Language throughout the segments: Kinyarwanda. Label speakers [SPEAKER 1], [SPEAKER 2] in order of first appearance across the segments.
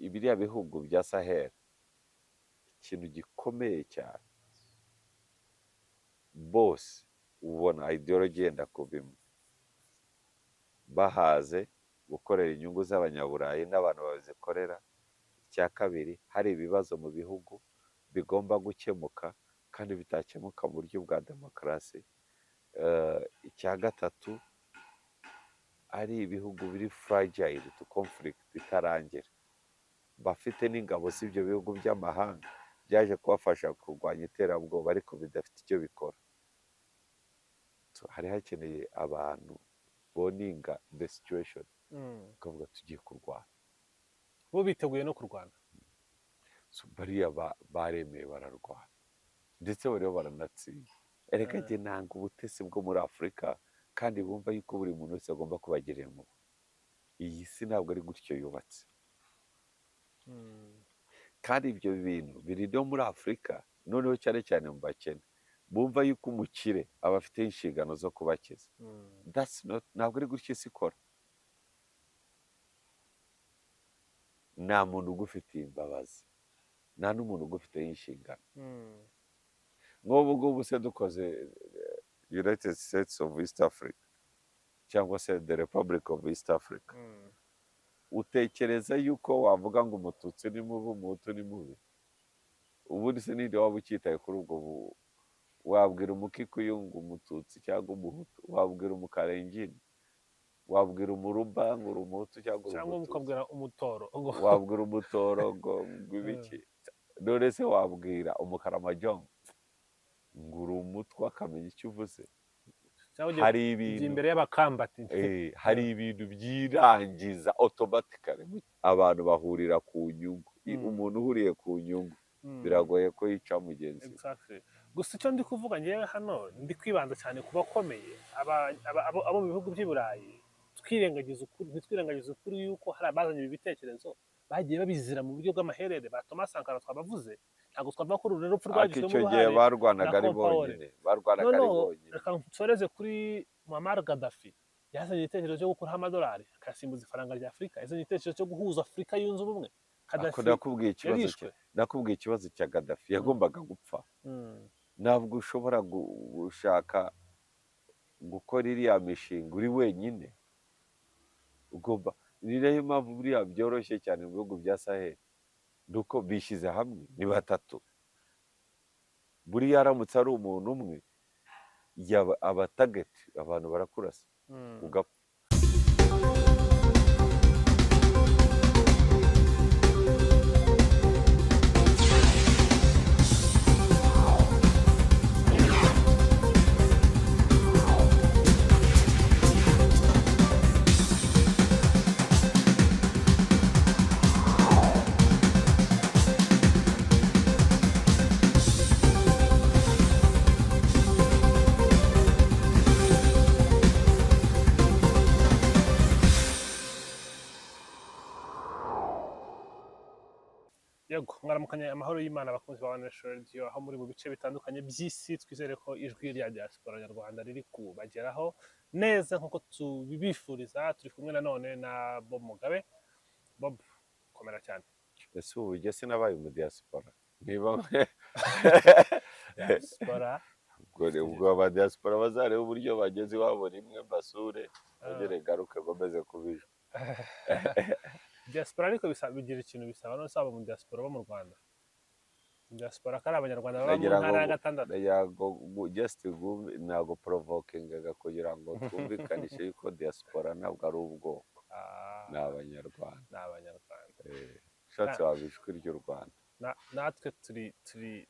[SPEAKER 1] ibiriya bihugu bya Sahel ikintu gikomeye cyane bose ubona ideology yenda kuba imwe bahaze gukorera inyungu z'abanyaburayi n'abantu bazikorera. Icya kabiri hari ibibazo mu bihugu bigomba gukemuka kandi bitakemuka mu buryo bwa demokarasi. Icya gatatu ari ibihugu biri fragile to conflict bitarangira, bafite n'ingabo z'ibyo bihugu by'amahanga byaje kubafasha kurwanya iterabwoba ariko bidafite icyo bikora. Hari hakeneye abantu boninga the situation ukavuga tugiye kurwana,
[SPEAKER 2] bo biteguye no kurwana.
[SPEAKER 1] bariya baremeye bararwana ndetse bariho baranatsinda. Erega njye nanga ubutesi bwo muri Afurika kandi bumva yuko buri muntu wese agomba kubagirira impuhwe. Iyi si ntabwo ari gutyo yubatse, kandi ibyo bintu biri no muri Afurika, noneho cyane cyane mu bakene bumva yuko umukire aba afite inshingano zo kubakiza. Ntabwo ari gutyo isi ikora. Nta muntu ugufitiye imbabazi, nta n'umuntu ugufiteho inshingano. nk'ubu ngubu se dukoze United States of East Africa cyangwa se the Republic of East Africa, utekereza yuko wavuga ngo umututsi ni mubi umuhutu ni mubi? Ubundi se ninde waba ukitaye kuri ubwo? Wabwira umukikuyu ngo umututsi cyangwa umuhutu? Wabwira umukarengini? Wabwira umuruba ngo uri umuhutu cyangwa
[SPEAKER 2] ukabwira umutoro?
[SPEAKER 1] Wabwira umutoro ngo ibiki? None se wabwira umukaramajongo ngo uri umutwe akamenya icyo uvuze? Hari ibintu
[SPEAKER 2] imbere y'abakambati,
[SPEAKER 1] hari ibintu byirangiza automatically. Abantu bahurira ku nyungu. Umuntu uhuriye ku nyungu biragoye ko yica mugenzi we.
[SPEAKER 2] Gusa icyo ndi kuvuga ngewe hano ndi kwibanza cyane ku bakomeye abo mu bihugu by'i Burayi. Ntitwirengagize ukuri yuko hari abazanye ibi bitekerezo bagiye babizira mu buryo bw'amaherere. Ba Thomas Sankara twabavuze, ntabwo twavuga ko uru rupfu rwagizwemo
[SPEAKER 1] uruhare. Icyo gihe barwanaga ari bonyine.
[SPEAKER 2] Reka nsoreze kuri Muammar Gaddafi. Yazanye igitekerezo cyo gukuraho amadolari akasimbuza ifaranga rya Afurika. Yazanye igitekerezo cyo guhuza Afurika yunze ubumwe.
[SPEAKER 1] Nakubwiye ikibazo cya Gaddafi yagombaga gupfa. Ntabwo ushobora gushaka gukora iriya mishinga uri wenyine. Ugomba, ni nayo mpamvu buriya byoroshye cyane mu bihugu bya Sahel, nuko bishyize hamwe ni batatu. Buriya aramutse ari umuntu umwe aba target, abantu barakurasa ugapfa.
[SPEAKER 2] Yego, mwaramukanye amahoro y'Imana abakunzi ba National Radio aho muri mu bice bitandukanye by'isi. Twizere ko ijwi rya diaspora nyarwanda riri kubageraho neza nk'uko tubibifuriza. Turi kumwe na none na Bob Mugabe. Bob, komera cyane.
[SPEAKER 1] Ese ubu ujya sinabaye mu diaspora? Niba
[SPEAKER 2] diaspora
[SPEAKER 1] ubwo aba diaspora bazareba uburyo bageze iwabo rimwe basure bagere garuke bameze kubijwe.
[SPEAKER 2] Diaspora ariko bigira ikintu bisaba no saba mu diaspora bo mu Rwanda. Diaspora kari abanyarwanda baba mu ntara ya gatandatu.
[SPEAKER 1] Just nago provoking kugira ngo twumvikanishe yuko diaspora ntabwo ari ubwoko. Ni abanyarwanda. Shatse wabishwe ry'u Rwanda.
[SPEAKER 2] Natwe turi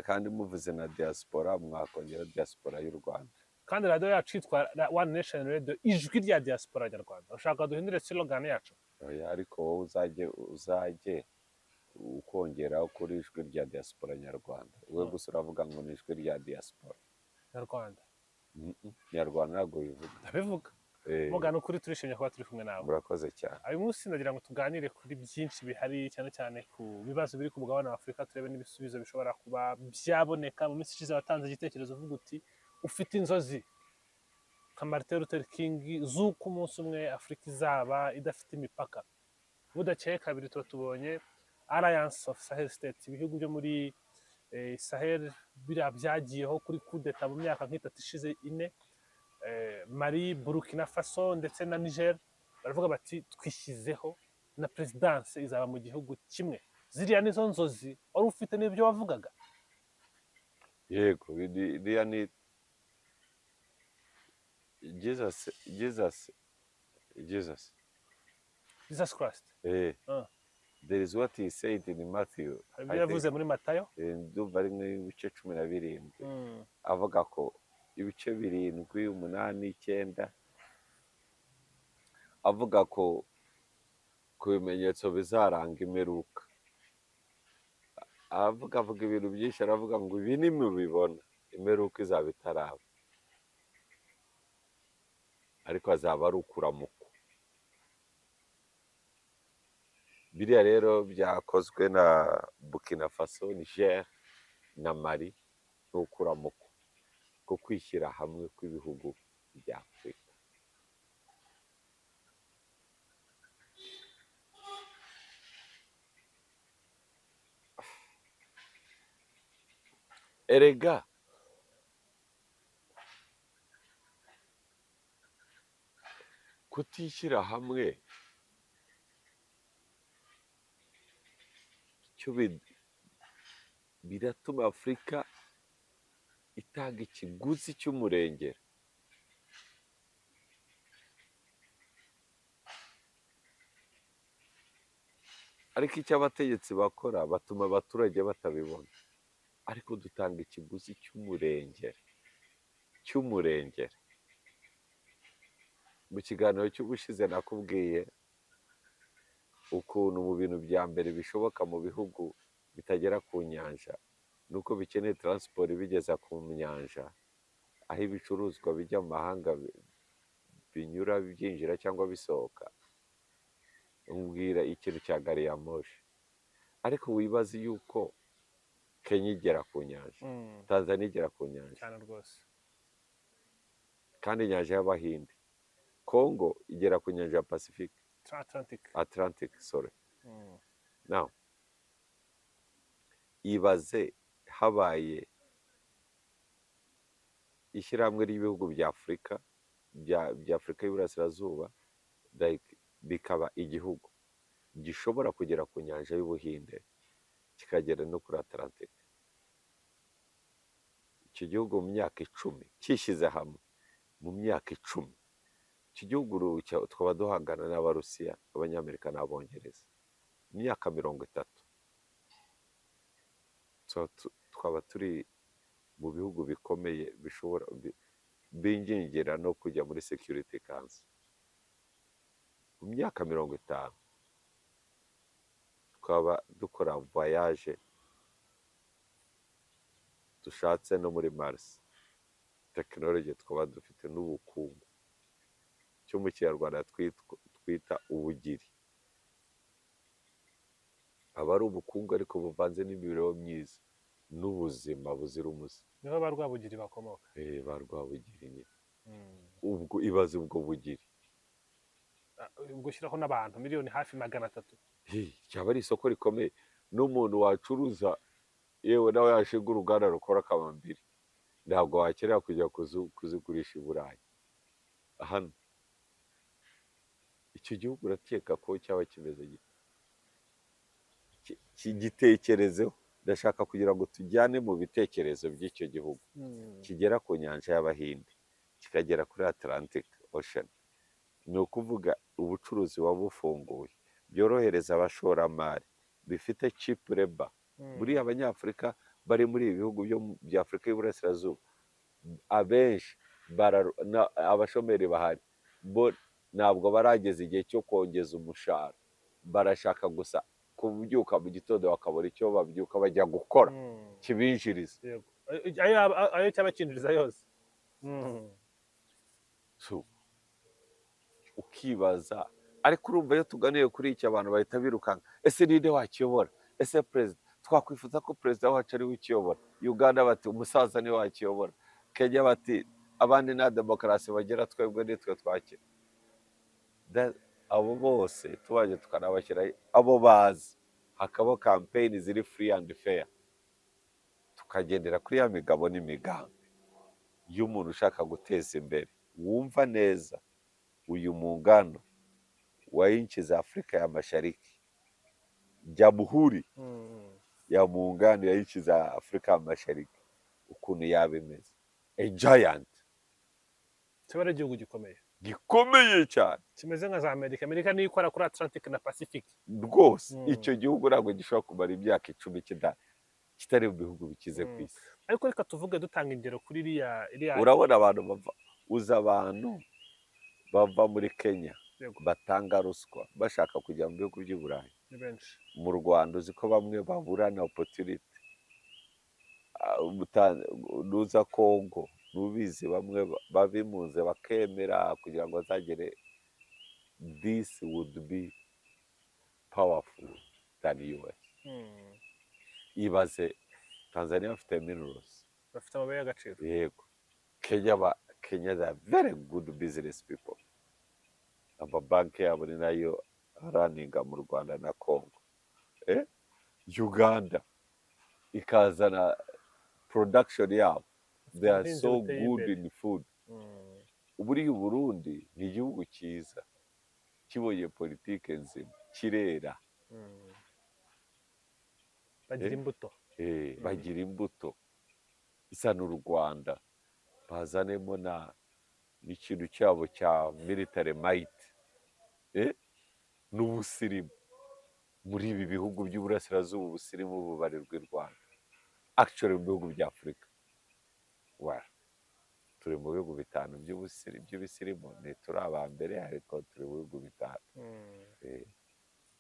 [SPEAKER 1] kandi muvuze na diaspora mwakongera diaspora y'u Rwanda.
[SPEAKER 2] Kandi radio yacu yitwa One Nation Radio, ijwi rya diaspora nyarwanda. Ushaka duhindure slogan yacu?
[SPEAKER 1] Ariko wowe uzajye ukongera kuri ijwi rya diaspora nyarwanda. Wowe gusa uravuga ngo ni ijwi rya diaspora
[SPEAKER 2] nyarwanda.
[SPEAKER 1] Nyarwanda ntabwo bivuga.
[SPEAKER 2] Ndabivuga. Mugana ukuri, turishimye kuba turi kumwe nawe.
[SPEAKER 1] Murakoze cyane.
[SPEAKER 2] Uyu munsi ndagira ngo tuganire kuri byinshi bihari, cyane cyane ku bibazo biri ku mugabane wa Afurika. Turebe n'ibisubizo bishobora kuba byaboneka. Mu minsi ishize watanze igitekerezo uvuga uti ufite inzozi nka Martin Luther King z'uko umunsi umwe Afurika izaba idafite imipaka. budakeye kabiri tuba tubonye Alliance of Sahel States, ibihugu byo muri Sahel biriya byagiyeho kuri kudeta mu myaka nk'itatu ishize ine, Mali, Burkina Faso ndetse na Niger, baravuga bati twishyizeho na perezidanse izaba mu gihugu kimwe. Ziriya nizo nzozi wari ufite n'ibyo wavugaga?
[SPEAKER 1] yego iriya ni Jesus
[SPEAKER 2] Christ.
[SPEAKER 1] there is what he said in Matthew,
[SPEAKER 2] Hari ibyo yavuze muri Matayo,
[SPEAKER 1] ndumva ari nk'ibice 17 avuga ko ibice 7, 8, 9 avuga ko ku bimenyetso bizaranga imperuka. avuga ibintu byinshi, aravuga ngo ibi nimubibona imperuka izaba itaraba, ariko azaba ari ukuramuko. Biriya rero byakozwe na Burkina Faso, Niger na Mali ni ukuramuko ko kwishyira hamwe kw'ibihugu bya Afurika. Erega kutishyira hamwe cyo biratuma Afurika itanga ikiguzi cy'umurengera. Ariko icyo abategetsi bakora batuma abaturage batabibona, ariko dutanga ikiguzi cy'umurengera. Mu kiganiro cy'ubushize nakubwiye ukuntu mu bintu bya mbere bishoboka mu bihugu bitagera ku nyanja nuko bikeneye transport bigeza ku nyanja, aho ibicuruzwa bijya mu mahanga binyura byinjira cyangwa bisohoka. Umbwira ikintu cya gari ya moshi, ariko wibaze yuko Kenya igera ku nyanja, Tanzania igera ku nyanja
[SPEAKER 2] cyane rwose,
[SPEAKER 1] kandi inyanja y'Abahinde. Congo igera ku nyanja ya Pacifique, Atlantic, sorry. Now ibaze habaye ishyirahamwe ry'ibihugu bya Afurika, bya Afurika y'Iburasirazuba, bikaba igihugu gishobora kugera ku nyanja y'Ubuhinde kikagera no kuri Atlantic. Icyo gihugu mu myaka 10 cyishyize hamwe, mu myaka 10 icyo gihugu twaba duhangana n'Abarusiya, Abanyamerika n'Abongereza. Mu myaka 30 twaba turi mu bihugu bikomeye bishobora bingingira no kujya muri Security Council. Mu myaka 50 twaba dukora voyage dushatse no muri Mars. Tekinoloji twaba dufite n'ubukungu cyo mu Kinyarwanda twita ubugiri. Aba ari ubukungu ariko buvanze n'imibereho myiza n'ubuzima buzira umuze.
[SPEAKER 2] Niho ba Rwabugiri bakomoka.
[SPEAKER 1] Ba Rwabugiri nyine. Ubwo ibaze ubwo bugiri
[SPEAKER 2] gushyiraho n'abantu miliyoni hafi 300.
[SPEAKER 1] Cyaba ari isoko rikomeye. N'umuntu wacuruza yewe nawe yashinga uruganda rukora kamambiri, ntabwo wakenera kujya kuzigurisha i Burayi. Hano icyo gihugu urakeka ko cyaba kimeze gitekerezeho. Ndashaka kugira ngo tujyane mu bitekerezo by'icyo gihugu kigera ku nyanja y'Abahinde kikagera kuri Atlantic Ocean. Ni ukuvuga ubucuruzi wabufunguye, byorohereza abashoramari, bifite cheap labor. Buriya Abanyafurika bari muri ibi bihugu bya Afurika y'Iburasirazuba abenshi abashomeri bahari bo ntabwo barageza igihe cyo kongeza umushahara. Barashaka gusa kubyuka mu gitondo bakabura icyo babyuka bajya gukora kibinjiriza.
[SPEAKER 2] Ayo cyabakinjiriza yose.
[SPEAKER 1] Ukibaza, ariko urumva iyo tuganiye kuri iki abantu bahita birukanka, ese ninde wakiyobora? Ese perezida, twakwifuza ko perezida wacu ari we ukiyobora. Uganda bati umusaza niwe wakiyobora. Kenya bati abandi nta demokarasi bagira, twebwe nitwe twakira. abo bose tubanje tukanabashyira abo bazi, hakaba kampeyini ziri free and fair, tukagendera kuri ya migabo n'imigambi y'umuntu ushaka guteza imbere, wumva neza uyu muungano wa nchi za Afrika ya Mashariki, jamhuri ya muungano ya nchi za Afrika ya Mashariki ukuntu yaba imeze, a giant,
[SPEAKER 2] kiba ari igihugu gikomeye
[SPEAKER 1] gikomeye cyane,
[SPEAKER 2] kimeze nka za Amerika. Amerika niyo ikora kuri Atlantic na Pacific
[SPEAKER 1] rwose. Icyo gihugu ntabwo gishobora kumara imyaka 10 kitari mu bihugu bikize ku isi.
[SPEAKER 2] ariko reka tuvuge dutanga ingero kuri iriya
[SPEAKER 1] Urabona abantu bava, uza abantu bava muri Kenya batanga ruswa bashaka kujya mu bihugu by'i Burayi,
[SPEAKER 2] ni benshi.
[SPEAKER 1] mu Rwanda uzi ko bamwe baburana opportunity, nuza Kongo nubizi bamwe babimuze bakemera kugira ngo bazagere. This would be powerful than US. Ibaze Tanzania bafite minerals,
[SPEAKER 2] bafite amabuye y'agaciro.
[SPEAKER 1] yego. Kenya they are very good business people. Amabanki yabo ni nayo araninga mu Rwanda na Kongo. Uganda ikazana production yabo, they are so good in food. Uburi Burundi ni igihugu cyiza kibonye politike nzima, kirera,
[SPEAKER 2] bagira imbuto,
[SPEAKER 1] bagira imbuto isa n'u Rwanda, bazanemo n'ikintu cyabo cya military might, n'ubusirimu. Muri ibi bihugu by'uburasirazuba ubusirimu bubarirwa i Rwanda, actually mu bihugu bya Afurika turi mu bihugu 5 by'ubusirimu, turi aba mbere, ariko turi mu bihugu 5.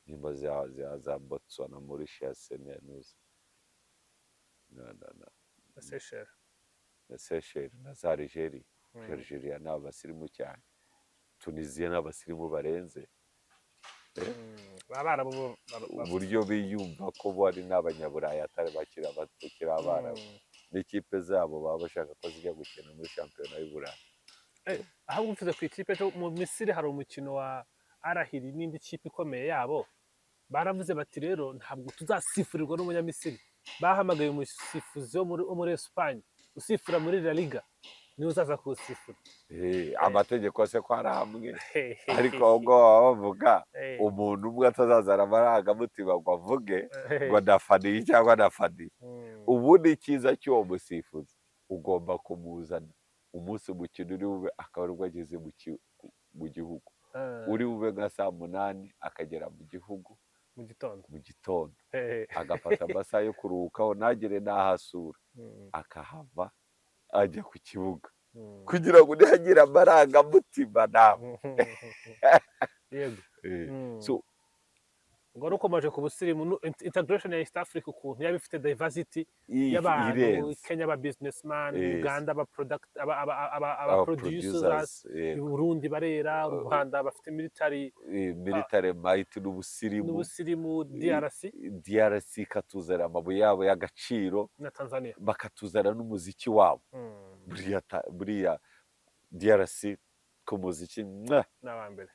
[SPEAKER 1] Nyuma za Botswana, Mauritius, na Seychelles na za Algeria. Algeria ni abasirimu cyane, Tunisia ni abasirimu barenze. Uburyo biyumva ko bari n'abanyaburayi atari bakiri abarabu, n'ikipe zabo baba bashaka ko zijya gukina muri shampiyona y'Uburayi.
[SPEAKER 2] ahubwo mvuze ku ikipe mu Misiri hari umukino wa Al-Ahly n'indi kipe ikomeye yabo, baravuze bati rero ntabwo tuzasifurirwa n'umunyamisiri. Bahamagaye umusifuzi wo muri Espagne usifura muri La Liga, niwe uzaza kuwusifura.
[SPEAKER 1] Amategeko se ko ari hamwe, ariko ahubwo baba bavuga umuntu umwe atazazana amarangamutima ngo avuge ngo ndafaniye cyangwa ndafaniye. Ubundi icyiza cy'uwo musifuzi ugomba kumuzana umunsi umukino uri bube akaba aribwo ageze mu gihugu, uri bube nka saa 8 akagera mu gihugu mu gitondo, agafata amasaha yo kuruhukaho, ntagire n'ahasura, akahava ajya ku kibuga kugira ngo ntihagire amarangamutima nawe. So
[SPEAKER 2] ngo rukomeje ku busirimu, integration ya East Africa ukuntu yaba ifite diversity y'abantu, Kenya aba businessman, Uganda aba producers, Burundi barera, Rwanda bafite military
[SPEAKER 1] might n'ubusirimu, DRC katuzana amabuye yabo y'agaciro,
[SPEAKER 2] na Tanzania
[SPEAKER 1] bakatuzana n'umuziki wabo. Buriya DRC ku muziki
[SPEAKER 2] n'abambere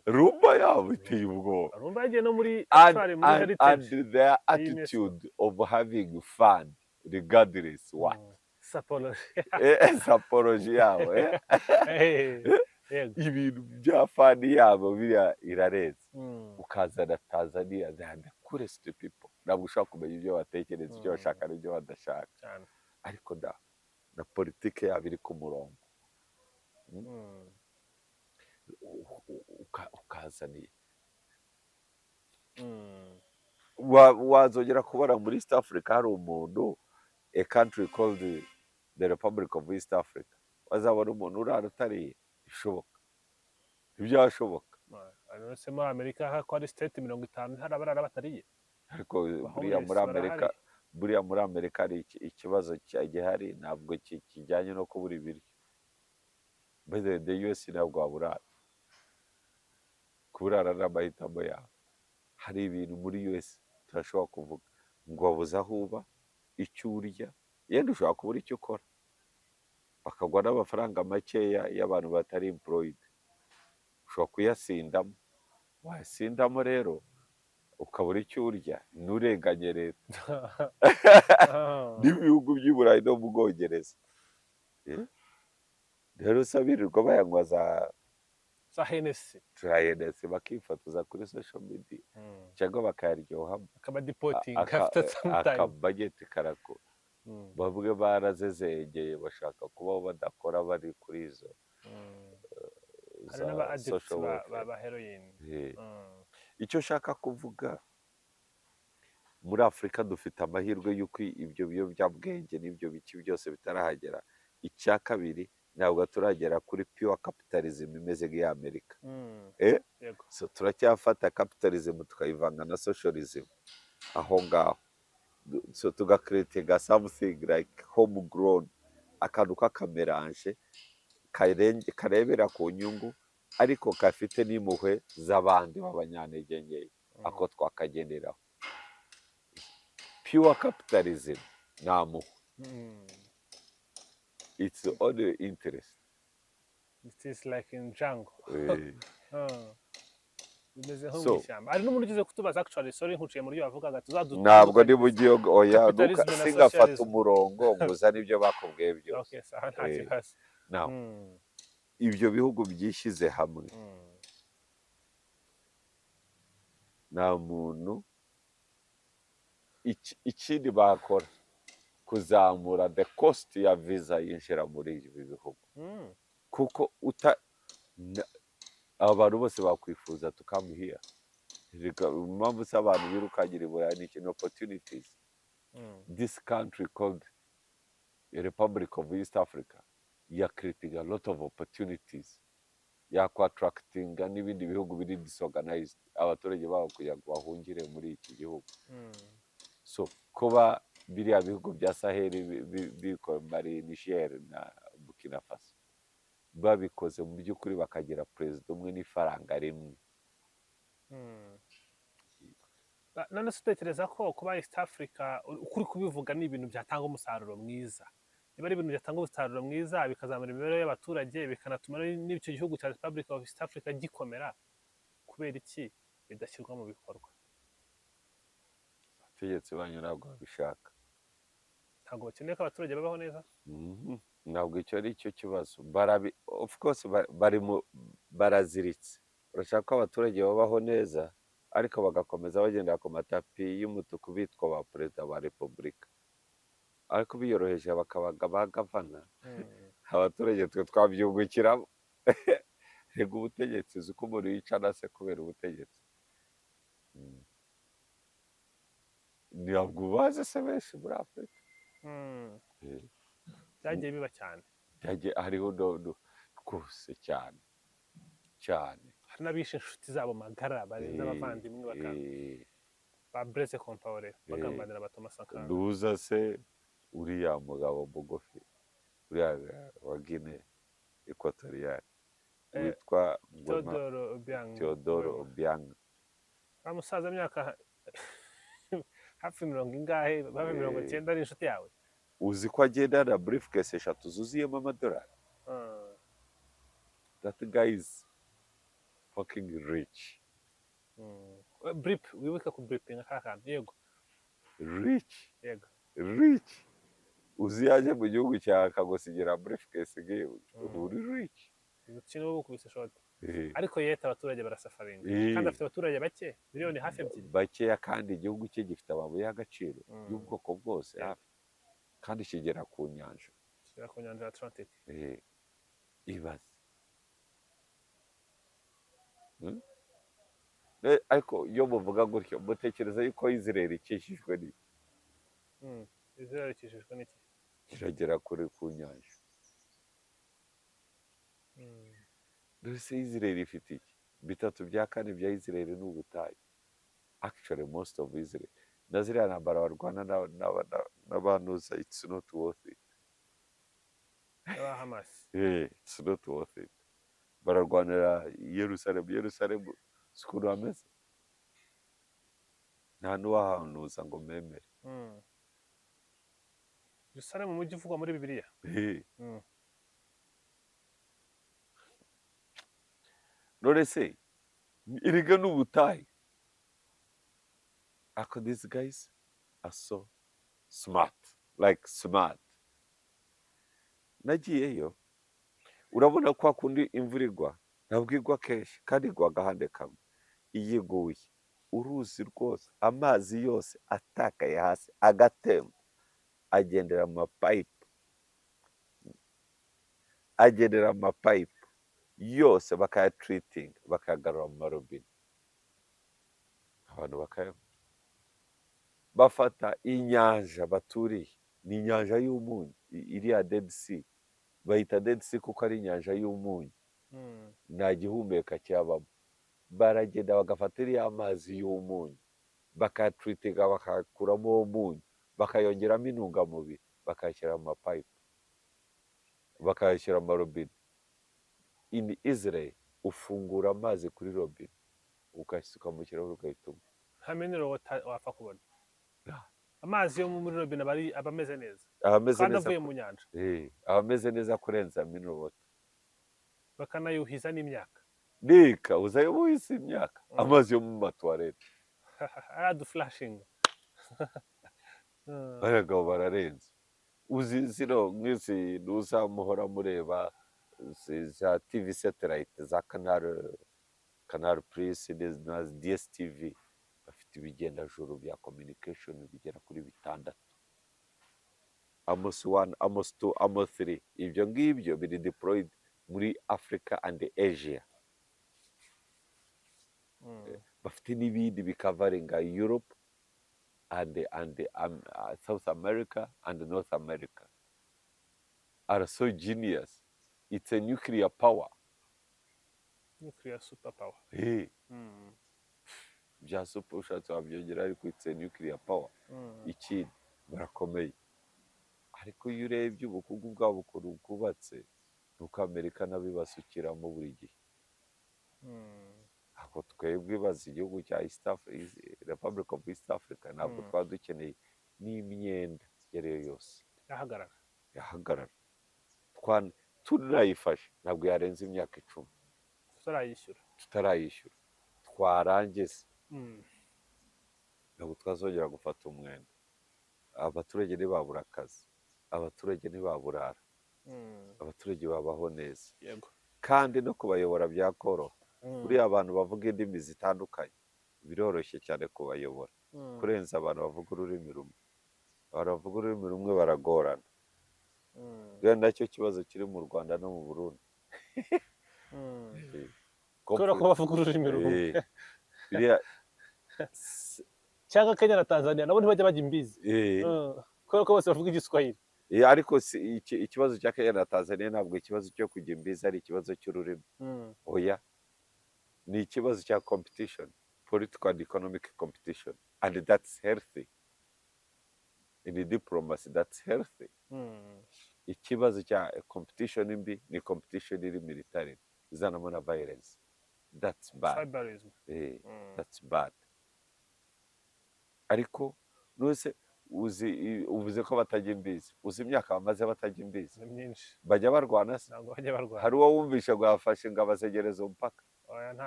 [SPEAKER 1] rumba yabo iteye ubwoba,
[SPEAKER 2] rumba yagiye no muri
[SPEAKER 1] and their attitude of having fun regardless what. Sapology yabo ibintu bya fani yabo biriya irareze. Ukazana Tanzania, they are the coolest people, ntabwo ushobora kumenya ibyo batekereza, ibyo bashaka n'ibyo badashaka, ariko na politike yabo iri ku murongo. Ukazaniye wazongera kubona muri East Africa hari umuntu, a country called the Republic of East Africa, wazabona umuntu urara utariye, bishoboka, ntibyashoboka.
[SPEAKER 2] Se muri Amerika ko ari state 50 hari abarara batariye,
[SPEAKER 1] ariko buriya muri Amerika hari ikibazo gihari, ntabwo kijyanye no kubura ibiryo. By the US ntabwo waburara, kuburara n'amahitamo yawe. Hari ibintu muri US turashobora kuvuga ngo wabuze aho uba, icyo urya, yenda ushobora kubura icyo ukora, bakagwa n'amafaranga makeya y'abantu batari employed. ushobora kuyasindamo, wayasindamo rero ukabura icyo urya nturenganye leta n'ibihugu by'i Burayi no mu Bwongereza. Rero usabirirwa bayanywa
[SPEAKER 2] za Hennessy
[SPEAKER 1] bakifotoza kuri social media cyangwa bakayaryohamo
[SPEAKER 2] akabadipotinga after some time
[SPEAKER 1] akabageti karako bamwe barazezegeye bashaka kubaho badakora bari kuri izo
[SPEAKER 2] hari n'aba addicts ba heroin.
[SPEAKER 1] icyo nshaka kuvuga muri Afurika dufite amahirwe y'uko ibyo biyobyabwenge n'ibyo biki byose bitarahagera. Icya kabiri ntabwo turagera kuri pure capitalism imeze nk'iy'Amerika. So turacyafata capitalism tukayivanga na socialism aho ngaho, so tugakreatinga something like homegrown, akantu k'akameranje karebera ku nyungu ariko gafite n'impuhwe z'abandi b'abanyantege nkeya, ako twakagenderaho. Pure capitalism nta mpuhwe, it's only interest.
[SPEAKER 2] It is like in jungle. Bimeze nko mu ishyamba. Hari n'umuntu ugize kutubaza actually, sorry nkuciye muri yo avugaga tuzaduta.
[SPEAKER 1] Ntabwo ndi bugiye oya singafata umurongo nguza nibyo bakubwiye byose.
[SPEAKER 2] Okay, sawa nta kibazo.
[SPEAKER 1] Now ibyo bihugu byishyize hamwe nta muntu ikindi bakora kuzamura the cost ya visa yinjira muri ibi bihugu, kuko abantu bose bakwifuza to come here. Impamvu se abantu birukagira i Burayi ni ikintu opportunities. This country called the Republic of East Africa ya creating a lot of opportunities, ya attractinga n'ibindi bihugu biri disorganized abaturage babo kugira ngo bahungire muri iki gihugu. So kuba biriya bihugu bya Sahel Mali, Niger na Burkina Faso babikoze mu by'ukuri bakagira perezida umwe n'ifaranga rimwe.
[SPEAKER 2] None se utekereza ko kuba East Africa ukuri kubivuga ni ibintu byatanga umusaruro mwiza? Niba ari ibintu byatanga umusaruro mwiza bikazamura imibereho y'abaturage bikanatuma n'icyo gihugu cya Republic of East Africa gikomera, kubera iki bidashyirwa mu bikorwa?
[SPEAKER 1] Abategetsi banyu ntabwo babishaka,
[SPEAKER 2] ntabwo bakeneye ko abaturage babaho neza.
[SPEAKER 1] Ntabwo icyo ari cyo kibazo. Of course baraziritse, urashaka ko abaturage babaho neza ariko bagakomeza bagendera ku matapi y'umutuku bitwa ba perezida ba repubulika, ariko biyoroheje bakabaga ba gavana, abaturage twe twabyungukiramo. Rega ubutegetsi uzi ko umuntu yicana se kubera ubutegetsi. Ntabwo bazi se benshi muri Afurika.
[SPEAKER 2] Byagiye biba cyane,
[SPEAKER 1] hariho rwose cyane cyane.
[SPEAKER 2] hari n'abishe inshuti zabo magara barenze abavandimwe ba Blaise Compaoré bagambanira ba Thomas Sankara.
[SPEAKER 1] Nduza se uriya mugabo mugufi uriya wa Guinée Equatoriale witwa Teodoro Obiang,
[SPEAKER 2] bamusaza imyaka hafi 90 baba 90 ari inshuti yawe.
[SPEAKER 1] Uzi ko agenda na briefcase 3 zuzuyemo amadolari. That guy is fucking rich.
[SPEAKER 2] Brip, wibuka ku briping akakantu. Yego,
[SPEAKER 1] rich.
[SPEAKER 2] Yego,
[SPEAKER 1] rich. Uzi yaje mu gihugu cya akagusigira briefcase ngewe uri rich.
[SPEAKER 2] Ukino wo kubise short. Ariko yeta abaturage barasafaringa kandi afite abaturage bake miliyoni hafi 2.
[SPEAKER 1] Bakeya kandi igihugu cye gifite amabuye y'agaciro y'ubwoko bwose hafi, kandi kigera ku nyanja,
[SPEAKER 2] ya Atlantic.
[SPEAKER 1] Ibaze. Ariko iyo muvuga gutyo mutekereza yuko Israel ikishijwe ni
[SPEAKER 2] Israel ikishijwe n'iki?
[SPEAKER 1] Kiragera kure ku nyanja. Mbese Israel ifite iki? 3/4 bya Israel ni ubutayu. Actually most of Israel na ziriya ntambara barwana n'abantuza, it's not worth it.
[SPEAKER 2] Hamas.
[SPEAKER 1] It's not worth it. Bararwanira Yerusalemu sikuru ameze, nta n'uwahanuza ngo memere.
[SPEAKER 2] Yerusalemu mujyi uvugwa muri Bibiliya.
[SPEAKER 1] none se erega n'ubutahe ako these guys are so smart, like smart. Nagiyeyo urabona kwa kundi imvura igwa ntabwo igwa kenshi kandi igwa agahande kamwe, iyo iguye uruzi rwose amazi yose atakaye hasi agatemba agendera mu mapayipu, agendera mu mapayipu yose bakayatiritinga bakayagarura mu marobine abantu bakayanywa. Bafata inyanja baturiye, ni inyanja y'umunyu iriya Dead Sea, bayita Dead Sea kuko ari inyanja y'umunyu, nta gihumeka cyabamo. Baragenda bagafata iriya amazi y'umunyu bakayatiritinga bakayakuramo uwo munyu bakayongeramo intungamubiri bakayashyira mu mapayipu bakayashyira mu marobine. In Israel ufungura amazi kuri robine ukasuka mu kirahure ugahita unywa.
[SPEAKER 2] nta mineral water wapfa kubona. Amazi yo muri robine aba ameze neza kandi avuye mu nyanja,
[SPEAKER 1] aba ameze neza kurenza mineral water.
[SPEAKER 2] bakanayuhiza n'imyaka.
[SPEAKER 1] Reka uzayo buhise imyaka amazi yo mu matuwarete
[SPEAKER 2] araduflashinga.
[SPEAKER 1] abagabo bararenze. Uzi zino nk'izi muhora mureba za TV satellite za Canal Plus na DSTV, bafite ibigendajuru bya communication bigera kuri 6. Amos 1, Amos 2, Amos 3, ibyo ngibyo biri deployed muri Africa and Asia. Bafite n'ibindi bikavaringa Europe and South America and North America. Are so genius. It's a nuclear power.
[SPEAKER 2] Nuclear superpower.
[SPEAKER 1] Bya super ushatse wabyongera ariko it's a nuclear power. Ikindi barakomeye. Ariko iyo urebye ubukungu bwabo ukuntu bwubatse nuko Amerika nabibasukiramo buri gihe. Ako twebwe bazi igihugu cya East Africa, Republic of East Africa, ntabwo twaba dukeneye n'imyenda iyo ari yo yose yahagarara. Tunayifashe ntabwo yarenza imyaka 10 tutarayishyura twarangiza ntabwo twazongera gufata umwenda. Abaturage ntibabura akazi, abaturage ntibaburara, abaturage babaho neza, kandi no kubayobora byakoroha. Buriya abantu bavuga indimi zitandukanye biroroshye cyane kubayobora kurenza abantu bavuga ururimi rumwe. Abantu bavuga ururimi rumwe baragorana. Rero nacyo kibazo kiri mu Rwanda no mu Burundi.
[SPEAKER 2] Kubera ko bavuga ururimi rumwe. Cyangwa Kenya na Tanzania nabo ntibajya bajya imbizi. Kubera ko bose bavuga igiswahili.
[SPEAKER 1] Ariko ikibazo cya Kenya na Tanzania ntabwo ikibazo cyo kujya imbizi ari ikibazo cy'ururimi. Oya, ni ikibazo cya competition, political and economic competition, and that's healthy. In diplomacy, that's healthy. Ikibazo cya competition mbi ni competition iri military izanamo na violence. That's bad. That's bad. Ariko nose uvuze ko batajya imbizi, uzi imyaka bamaze batajya imbizi bajya barwana se? Hari uwo wumvisha ngo yafashe ngo abasegereza umupaka?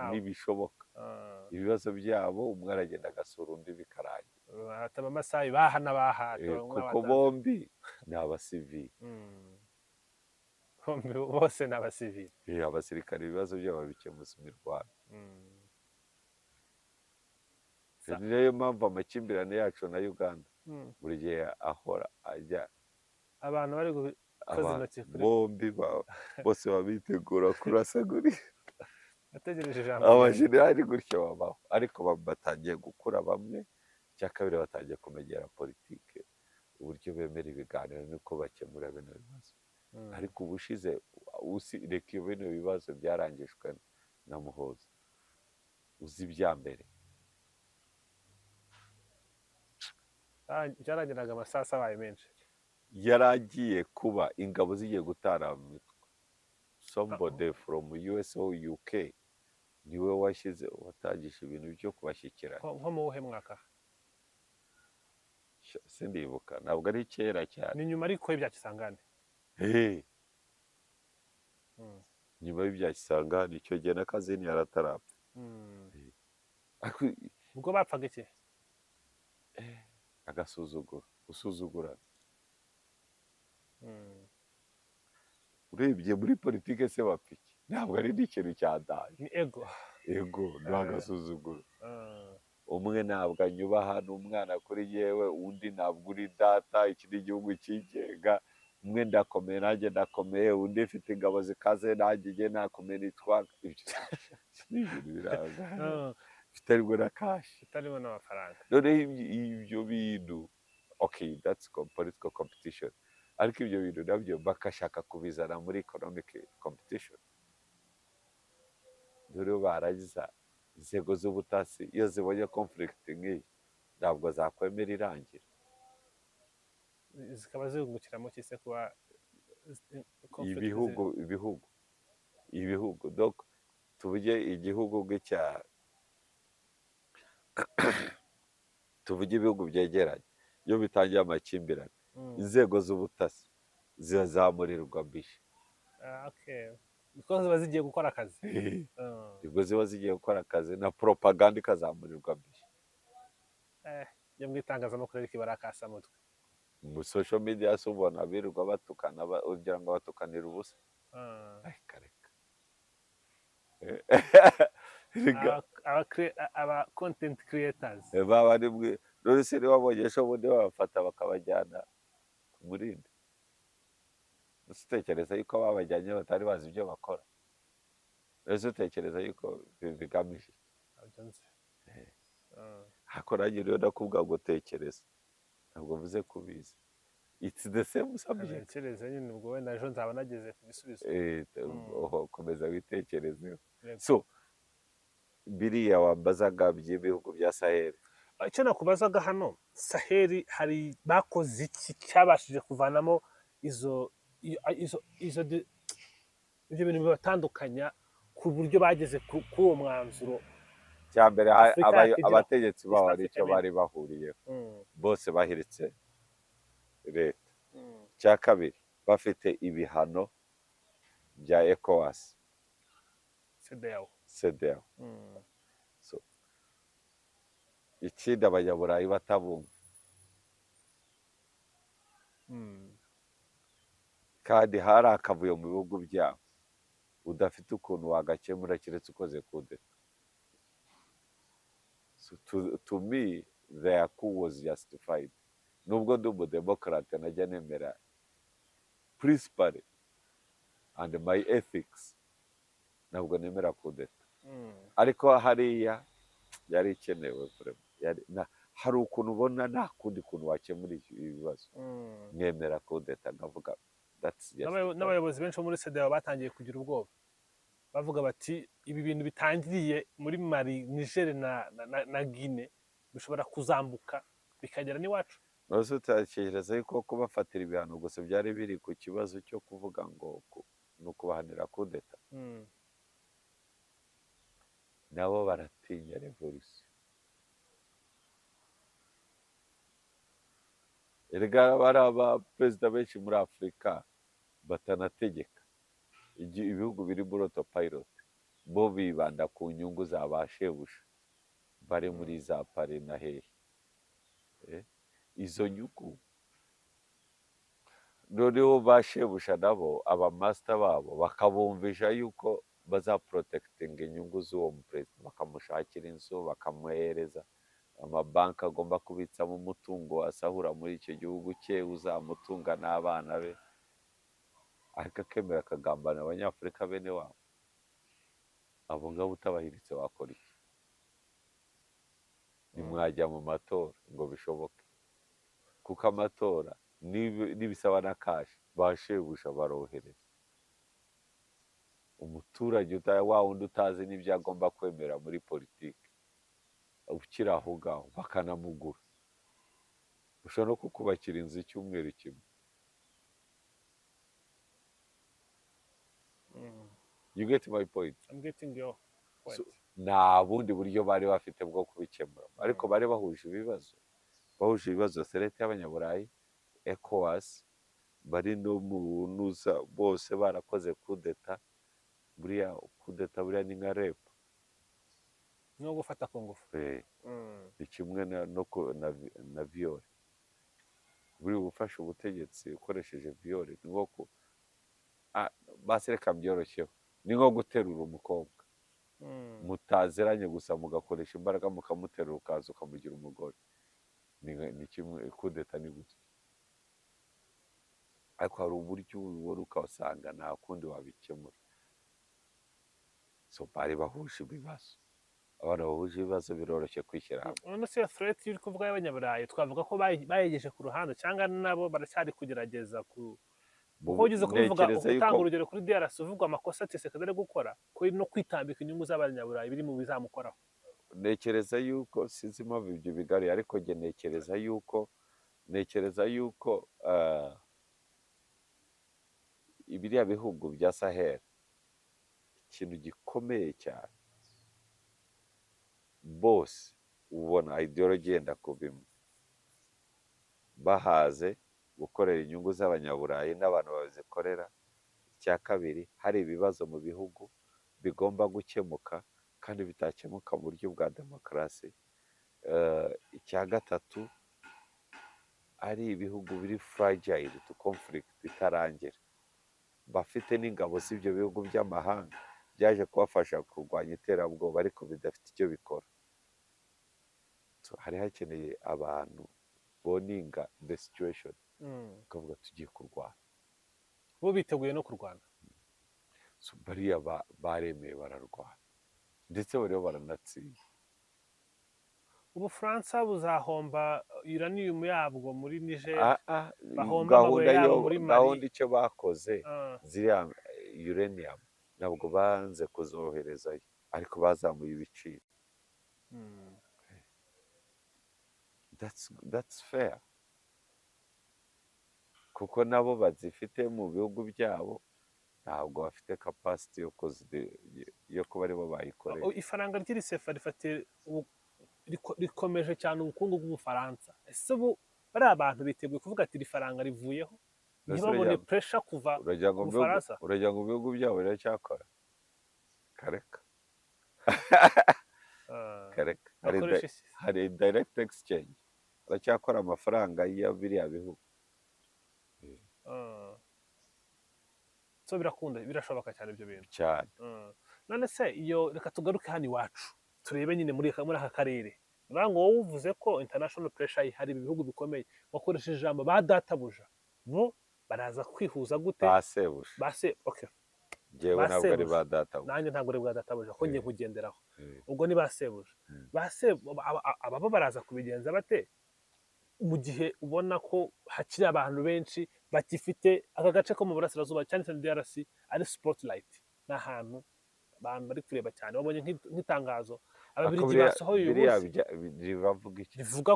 [SPEAKER 1] Ntibishoboka. Ibibazo byabo umwe aragenda agasura undi bikarangira.
[SPEAKER 2] Ataba amasayi bahana bahato
[SPEAKER 1] kuko bombi ni abasivili.
[SPEAKER 2] Bose ni abasivili.
[SPEAKER 1] Abasirikare ibibazo byabo bikemuza imirwano. Niyo mpamvu amakimbirane yacu na Uganda buri gihe ahora ajya
[SPEAKER 2] abantu bari gukoza intoki
[SPEAKER 1] bombi bose babitegura kurasagurira.
[SPEAKER 2] Ategereje ijambo.
[SPEAKER 1] Abajenerali gutyo babaho, ariko batangiye gukura bamwe. Icya kabiri batangiye kumenyera politike, uburyo bemera ibiganiro niko bakemura bino bibazo. Ariko ubushize reka bino bibazo byarangijwe na Muhoozi. Uzi ibya mbere
[SPEAKER 2] byaragiraga amasasa abaye menshi.
[SPEAKER 1] Yaragiye kuba ingabo zigiye gutara mu mitwe. Somebody from US or UK niwe watangije ibintu byo kubashyikira.
[SPEAKER 2] Nko mu wuhe mwaka?
[SPEAKER 1] Sindibuka, ntabwo ari kera cyane.
[SPEAKER 2] Ni nyuma ariko ibya Kisangani.
[SPEAKER 1] nyuma y'ibya Kisangani icyo gihe na Kazini yaratarapfa. Ariko
[SPEAKER 2] ubwo bapfaga iki?
[SPEAKER 1] agasuzuguro, gusuzugurana. Urebye muri politike se bapfa iki? Ntabwo ari n'ikintu cyadaje.
[SPEAKER 2] Ni ego.
[SPEAKER 1] Ego ni agasuzuguro. Umwe ntabwo anyubaha, n'umwana kuri yewe, undi ntabwo uri data, iki ni igihugu cyigenga, umwe ndakomeye nanjye ndakomeye, undi ufite ingabo zikaze nanjye njye nakomeye nitwaga. Ni ibintu biranga bitarimo na kashi,
[SPEAKER 2] bitarimo n'amafaranga.
[SPEAKER 1] noneho ibyo bintu okay, that's political competition, ariko ibyo bintu nabyo bakashaka kubizana muri economic competition. Rero barangiza inzego z'ubutasi iyo zibonye conflict nk'iyi ntabwo zakwemera irangira,
[SPEAKER 2] zikaba zihungukiramo cyise kuba
[SPEAKER 1] ibihugu donc tuvuge igihugu tuvuge ibihugu byegeranye, iyo bitangiye amakimbirane inzego z'ubutasi zizamurirwa bishe.
[SPEAKER 2] kuko ziba zigiye gukora akazi.
[SPEAKER 1] Ubwo ziba zigiye gukora akazi na propaganda ikazamurirwa bishe.
[SPEAKER 2] Yo mu itangazamakuru ariko ibara akasamutwe.
[SPEAKER 1] Mu social media se ubona birirwa batukana, ugira ngo batukanira ubusa. Kareka.
[SPEAKER 2] Aba content creators.
[SPEAKER 1] Baba ari bwe rero se wabonye sho bude babafata bakabajyana ku Murindi. Usitekereza yuko babajyanye batari bazi ibyo bakora. Ese utekereza yuko bigamije. Hakoranye rero ndakubwa ngo tekereza. Ntabwo mvuze kubizi. It's the same subject.
[SPEAKER 2] Tekereza nyine ubwo wenda ejo nzaba nageze ku bisubizo.
[SPEAKER 1] Komeza witekerezeho. So biriya wambazaga by'ibihugu bya Sahel.
[SPEAKER 2] Icyo nakubazaga hano, Sahel hari bakoze iki cyabashije kuvanamo ibyo bintu bibatandukanya ku buryo bageze kuri uwo mwanzuro?
[SPEAKER 1] Cya mbere abategetsi baho ari cyo bari bahuriyeho, bose bahiritse leta. Cya kabiri bafite ibihano bya ECOWAS, CEDEAO. So ikindi abanyaburayi batabumva, kandi hari akavuyo mu bihugu byabo udafite ukuntu wagakemura keretse ukoze kudeta. So to me their coup was justified. Nubwo ndi umudemokrate najya nemera principle and my ethics, ntabwo nemera kudeta. Ariko hariya yari ikenewe, hari ukuntu ubona nta kundi kuntu wakemura ibibazo, mwemera kudeta ngavuga.
[SPEAKER 2] N'abayobozi benshi bo muri CEDEAO batangiye kugira ubwoba, bavuga bati ibi bintu bitangiriye muri Mali, Niger na Guinea bishobora kuzambuka bikagera n'iwacu.
[SPEAKER 1] Nose utatekereza yuko kubafatira ibihano gusa byari biri ku kibazo cyo kuvuga ngo ni ukubahanira kudeta? Nabo baratinya revolution. Erega bari abaperezida benshi muri Afurika batanategeka, ibihugu biri muri autopilot, bo bibanda ku nyungu za ba shebuja bari muri za Paris na hehe. Izo nyungu noneho ba shebuja nabo abamaster babo bakabumvisha yuko bazaprotectinga inyungu z'uwo muperezida, bakamushakira inzu, bakamuhereza amabanki agomba kubitsamo umutungo asahura muri icyo gihugu cye uzamutunga n'abana be, ariko akemera akagambana abanyafurika bene wabo. Abo ngabo utabahiritse wakora iki? Nimwajya mu matora ngo bishoboke, kuko amatora nibisaba na kashi bashebuja barohereza umuturage wa wundi utazi n'ibyo agomba kwemera muri politiki, ukiri aho ngaho bakanamugura. Ushobora no kukubakira inzu icyumweru kimwe. You get my point?
[SPEAKER 2] I'm getting your point.
[SPEAKER 1] So, nta bundi buryo bari bafite bwo kubikemura, ariko bari bahuje ibibazo serete y'abanyaburayi, ECOWAS, bari no mu nuza bose barakoze kudeta, buriya kudeta buriya ni nka repu.
[SPEAKER 2] no gufata ku ngufu.
[SPEAKER 1] Ni kimwe na viyore. buriya ufashe ubutegetsi ukoresheje viyore ni nko basi reka byoroshyeho, ni nko guterura umukobwa mutaziranye gusa mugakoresha imbaraga mukamuterura ukaza ukamugira umugore. ni kimwe, kudeta ni gutya. ariko hari uburyo ubibona ukasanga nta kundi wabikemura. so bari bahuje ibibazo, abantu bahuje ibibazo biroroshye kwishyira hamwe.
[SPEAKER 2] none se iyo threat iri kuvuga y'abanyaburayi twavuga ko bayegeje ku ruhande cyangwa nabo baracyari kugerageza kuko ugeze kubivuga utanga urugero kuri DRC uvuga amakosa Tshisekedi ari gukora ko no kwitambika inyungu z'abanyaburayi biri mu bizamukoraho.
[SPEAKER 1] Ntekereza yuko sinzi impamvu ibyo bigari, ariko njye ntekereza yuko ibiriya bihugu bya Sahel ikintu gikomeye cyane, bose ubona ideology yenda kubimwe, bahaze gukorera inyungu z'abanyaburayi n'abantu bazikorera. icya kabiri, hari ibibazo mu bihugu bigomba gukemuka kandi bitakemuka mu buryo bwa demokarasi. icya gatatu, ari ibihugu biri fragile to conflict itarangira, bafite n'ingabo z'ibyo bihugu by'amahanga byaje kubafasha kurwanya iterabwoba ariko bidafite icyo bikora. hari hakeneye abantu boninga the situation, bakavuga tugiye kurwana.
[SPEAKER 2] bo biteguye no kurwana.
[SPEAKER 1] bariya baremeye bararwana ndetse bariho baranatsinda.
[SPEAKER 2] Ubufaransa buzahomba uranium yabwo muri Niger, bahomba amabuye
[SPEAKER 1] gahunda
[SPEAKER 2] yabo muri Mali.
[SPEAKER 1] gahunda icyo bakoze, ziriya uranium ntabwo banze kuzoherezayo, ariko bazamuye ibiciro. That's fair, kuko nabo bazifite mu bihugu byabo, ntabwo bafite capacity yo kuba aribo bayikorera.
[SPEAKER 2] Ifaranga ry'irisefa rikomeje cyane ubukungu bw'Ubufaransa. ese ubu bari abantu biteguye kuvuga ati iri faranga rivuyeho ntibabone pressure kuva mu Bufaransa?
[SPEAKER 1] uragira ngo ibihugu byabo biracyakora? kareka kareka hari direct exchange, baracyakora amafaranga ya biriya bihugu.
[SPEAKER 2] so birakunda, birashoboka cyane ibyo bintu
[SPEAKER 1] cyane.
[SPEAKER 2] none se iyo, reka tugaruke hano iwacu turebe nyine muri aka karere. niba ngo wowe uvuze ko international pressure ihari, ibihugu bikomeye bakoresheje ijambo ba databuja, bo baraza kwihuza gute?
[SPEAKER 1] basebuja.
[SPEAKER 2] Okay,
[SPEAKER 1] njyewe ntabwo ari ba databuja,
[SPEAKER 2] nanjye ntabwo ari bwa databuja ko ngiye kugenderaho. ubwo ni basebuja. aba baraza kubigenza bate mu gihe ubona ko hakiri abantu benshi bagifite aka gace ko mu burasirazuba cyane cyane DRC ari spotlight, ni ahantu abantu bari kureba cyane. babonye nk'itangazo ababiligi basohoye uyu munsi rivuga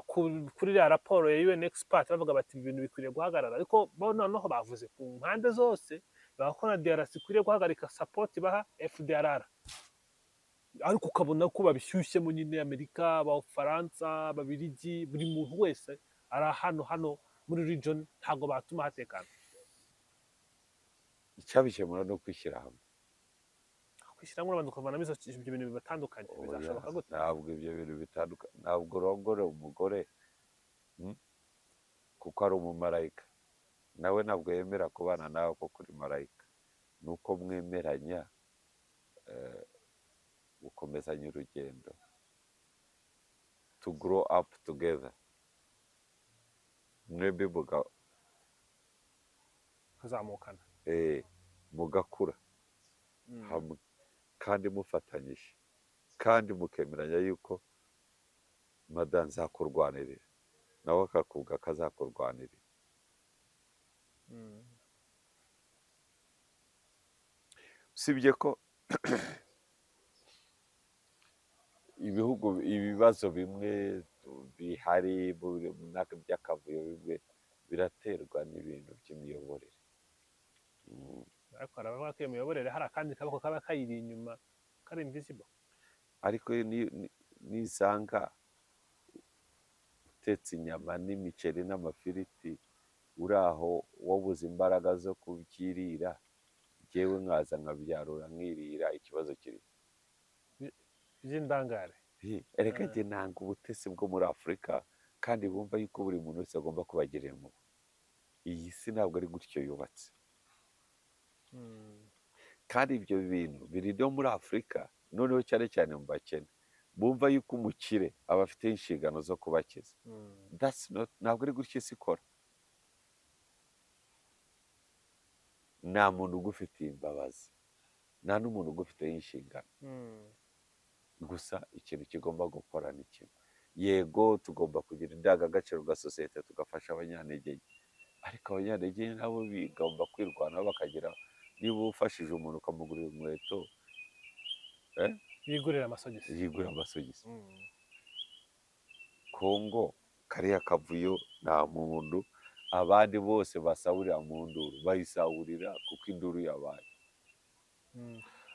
[SPEAKER 2] kuri ya raporo ya UN expert, bavuga bati ibintu bikwiriye guhagarara. ariko bo noneho bavuze ku mpande zose bakora DRC ikwiriye guhagarika support baha FDLR, ariko ukabona ko babishyushyemo nyine Amerika, Abafaransa, Ababiligi, buri muntu wese ari hano muri region, ntabwo batuma hatekana.
[SPEAKER 1] icyabikemura no kwishyira hamwe.
[SPEAKER 2] kwishyira hamwe abantu ukavanamo ibyo bintu bibatandukanye, bizashoboka gute?
[SPEAKER 1] ntabwo ibyo bintu bitandukanye, ntabwo urongore umugore kuko ari umumarayika, nawe ntabwo yemera kubana nawe ko kuri marayika. ni uko mwemeranya gukomezanya urugendo, to grow up together, mwembi
[SPEAKER 2] kuzamukana,
[SPEAKER 1] mugakura hamwe kandi mufatanyije, kandi mukemeranya yuko mada nzakurwanirira nawe akakubwa akazakurwanirira. usibye ko ibibazo bimwe bihari by'akavuyo bimwe biraterwa n'ibintu by'imiyoborere.
[SPEAKER 2] ariko haravuga ko iyo miyoborere hari akandi kaboko kaba kayiri inyuma kari invisible.
[SPEAKER 1] ariko nisanga utetse inyama n'imiceri n'amafiriti uri aho wabuze imbaraga zo kubyirira, jyewe nkaza nkabyarura nkirira ikibazo kiri
[SPEAKER 2] by'indangare.
[SPEAKER 1] erega jye nanga ubutesi bwo muri Afurika kandi bumva yuko buri muntu wese agomba kubagirira impuhwe. Iyi si ntabwo ari gutyo yubatse, kandi ibyo bintu biri no muri Afurika, noneho cyane cyane mu bakene bumva yuko umukire aba afite inshingano zo kubakiza. Ntabwo ari gutyo isi ikora. Nta muntu ugufitiye imbabazi, nta n'umuntu ugufiteho inshingano. Gusa ikintu kigomba gukora ni kimwe. Yego tugomba kugira indangagaciro bwa sosiyete tugafasha abanyantege nke, ariko abanyantege nke nabo bigomba kwirwanaho bakagira, niba ufashije umuntu ukamugurira inkweto
[SPEAKER 2] yigurira amasogisi.
[SPEAKER 1] yigurira amasogisi. Kongo kariya kavuyo nta muntu, abandi bose basahurira mu nduru bayisahurira kuko induru yabaye.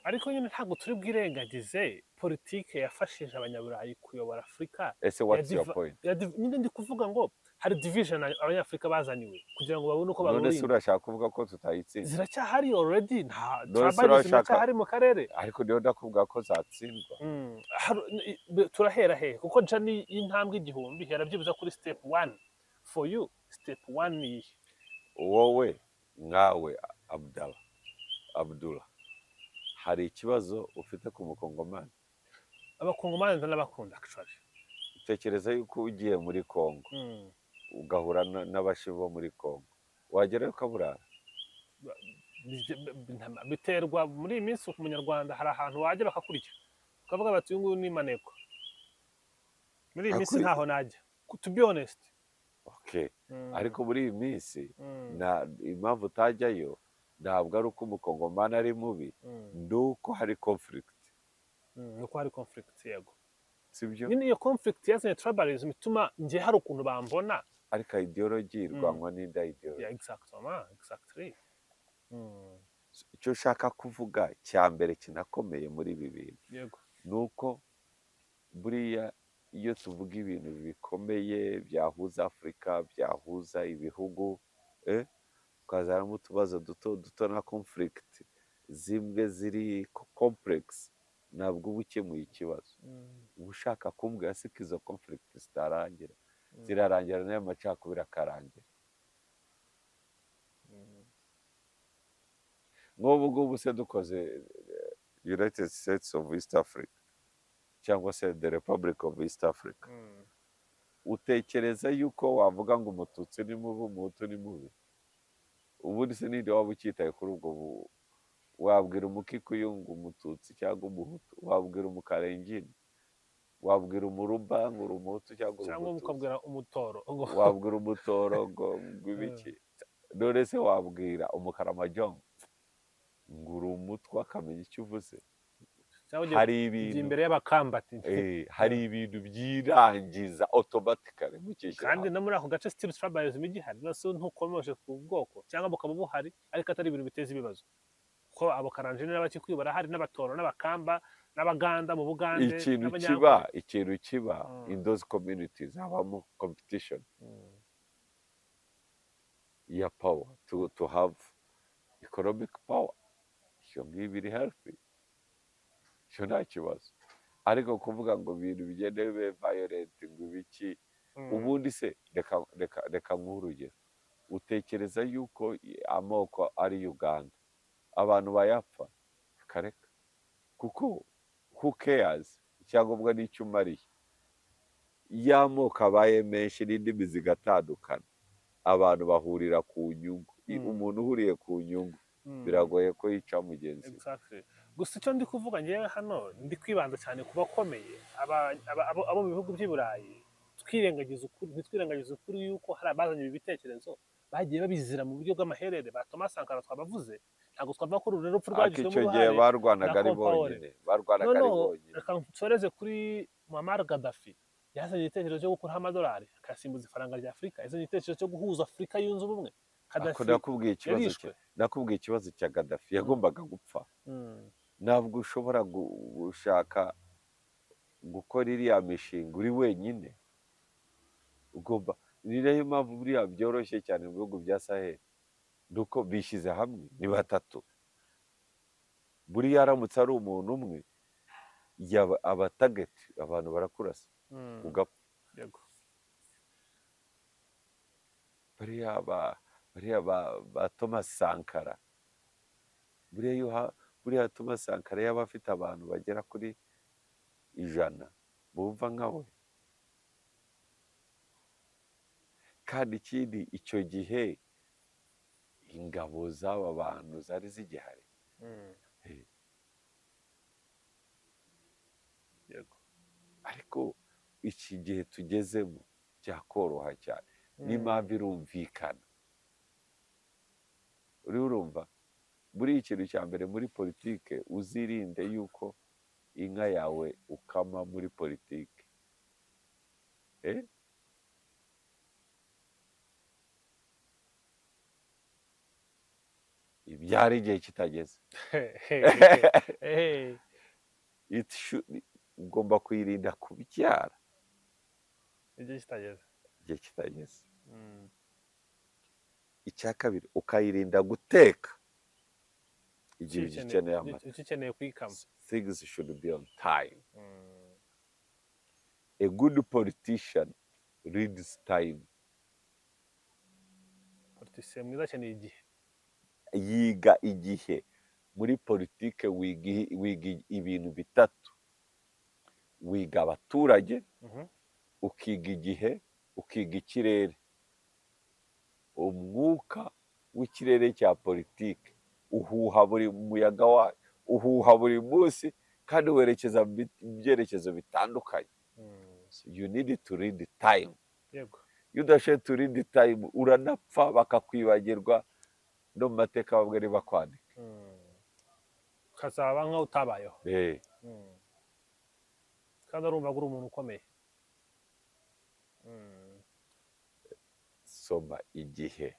[SPEAKER 2] Ariko nyine ntabwo turi bwirengagize politike yafashije abanyaburayi kuyobora Afurika.
[SPEAKER 1] Ese what's your point?
[SPEAKER 2] Nyine ndi kuvuga ngo hari division abanyafurika bazaniwe kugira ngo babone uko
[SPEAKER 1] none se
[SPEAKER 2] barurinda.
[SPEAKER 1] urashaka kuvuga ko tutayitsinda?
[SPEAKER 2] Ziracyahari already, nta
[SPEAKER 1] None se
[SPEAKER 2] tribalism
[SPEAKER 1] urashaka-
[SPEAKER 2] iracyahari mu karere.
[SPEAKER 1] ariko niyo ndakuvuga ko zatsindwa.
[SPEAKER 2] Turahera he? Kuko jani y'intambwe igihumbi hera byibuza kuri step 1 for you. Step 1 ni iyi.
[SPEAKER 1] Wowe nkawe Abdullah, hari ikibazo ufite ku mukongomani?
[SPEAKER 2] Abakongomani ndanabakunda actually.
[SPEAKER 1] Utekereza yuko ugiye muri Kongo ugahura n'abashi bo muri Kongo wagerayo ukaburara?
[SPEAKER 2] Biterwa muri iyi minsi ku munyarwanda, hari ahantu wajya bakakurya ukavuga bati uyu nguyu ni maneko. Muri iyi minsi ntaho najya, to be honest.
[SPEAKER 1] Okay. Ariko muri iyi minsi impamvu utajyayo ntabwo ari uko umukongomani ari mubi, ni uko hari conflict.
[SPEAKER 2] Nuko hari conflict, yego.
[SPEAKER 1] Sibyo?
[SPEAKER 2] Nyine iyo conflict yazanye tribalism ituma njye hari ukuntu bambona.
[SPEAKER 1] Ariko ideology irwanwa n'inda ideology.
[SPEAKER 2] Yeah, exactly.
[SPEAKER 1] Icyo ushaka kuvuga cya mbere kinakomeye muri ibi bintu,
[SPEAKER 2] Yego.
[SPEAKER 1] ni uko buriya iyo tuvuga ibintu bikomeye byahuza Afurika, byahuza ibihugu, ukazanamo utubazo duto na conflict zimwe ziri complex, ntabwo uba ukemuye ikibazo. Uba ushaka kumbwira se ko izo conflict zitarangira, zirarangira n'ayo macakubiri akarangira. nk'ubu ngubu se dukoze United States of East Africa cyangwa se the Republic of East Africa, utekereza yuko wavuga ngo umututsi ni mubi umuhutu ni mubi? Ubundi se ninde waba ukitaye kuri ubwo? Wabwira umukikuyu ngo umututsi cyangwa umuhutu? Wabwira umukarengini? Wabwira umuruba ngo uri umuhutu cyangwa
[SPEAKER 2] ukabwira umutoro?
[SPEAKER 1] Wabwira umutoro ngo ibiki? None se wabwira umukaramajongo ngo uri umutwe akamenya icyo uvuze? Hari ibintu
[SPEAKER 2] imbere y'abakambati,
[SPEAKER 1] hari ibintu byirangiza automatically mukishyira.
[SPEAKER 2] kandi no muri ako gace still tribalism igihari, nase ntukomeje ku bwoko cyangwa bukaba buhari, ariko atari ibintu biteza ibibazo. Ko abo karanjini n'abakikuyu barahari, n'abatoro n'abakamba n'abaganda mu Bugande.
[SPEAKER 1] Ikintu kiba in those communities habamo competition ya power to have economic power. Iyo ngibi iri healthy, icyo nta kibazo. Ariko kuvuga ngo ibintu bigende bibe violent ngo ibiki, ubundi se reka nk'urugero, utekereza yuko amoko ari Uganda abantu bayapfa? Kareka, kuko who cares? Icyangombwa ni icyo umariye. Iyo amoko abaye menshi n'indimi zigatandukana, abantu bahurira ku nyungu. Umuntu uhuriye ku nyungu biragoye ko yica mugenzi.
[SPEAKER 2] Exactly. Gusa icyo ndi kuvuga ngewe hano, ndi kwibanda cyane ku bakomeye, abo mu bihugu by'i Burayi. Ntitwirengagize ukuri yuko hari abazanye ibi bitekerezo bagiye babizira mu buryo bw'amaherere. Ba Thomas Sankara twabavuze, ntabwo twavuga ko uru rupfu rwagizwemo
[SPEAKER 1] uruhare. Icyo gihe barwanaga ari bonyine. Reka
[SPEAKER 2] nsoreze kuri Muammar Gaddafi. Yazanye igitekerezo cyo gukuraho amadolari akasimbuza ifaranga rya Afurika. Yazanye igitekerezo cyo guhuza Afurika yunze ubumwe.
[SPEAKER 1] Nakubwiye ikibazo cya Gaddafi, yagombaga gupfa. Ntabwo ushobora gushaka gukora iriya mishinga uri wenyine. Ugomba, ni nayo mpamvu buriya byoroshye cyane mu bihugu bya Sahel, nuko bishyize hamwe ni batatu. buriya aramutse ari umuntu umwe yaba abatageti abantu barakurasa ugapfa.
[SPEAKER 2] yego
[SPEAKER 1] bariya ba Thomas Sankara, buriya Thomas Sankara yaba afite abantu bagera kuri 100 bumva nka we. kandi ikindi icyo gihe ingabo z'aba bantu zari zigihari.
[SPEAKER 2] yego
[SPEAKER 1] ariko iki gihe tugezemo byakoroha cyane n'impamvu irumvikana. urumva buriya ikintu cya mbere muri politike uzirinde yuko inka yawe ukama muri politike. ibyara igihe kitageze ugomba kuyirinda kubyara
[SPEAKER 2] igihe
[SPEAKER 1] kitageze. icya kabiri ukayirinda guteka igihe ugikeneye amata.
[SPEAKER 2] ukeneye kuyikama.
[SPEAKER 1] Things should be on time. A good politician reads time.
[SPEAKER 2] politician mwiza akeneye igihe.
[SPEAKER 1] yiga igihe. muri politike wiga ibintu bitatu: wiga abaturage, ukiga igihe, ukiga ikirere. umwuka w'ikirere cya politike uhuha buri muyaga wayo, uhuha buri munsi kandi werekeza mu byerekezo bitandukanye. So you need to read the time.
[SPEAKER 2] yego
[SPEAKER 1] iyo udashoboye to read the time uranapfa bakakwibagirwa no mu mateka bamwe ari bakwandika.
[SPEAKER 2] ukazaba nkaho utabayeho. kandi urumva ko uri umuntu ukomeye.
[SPEAKER 1] soma igihe.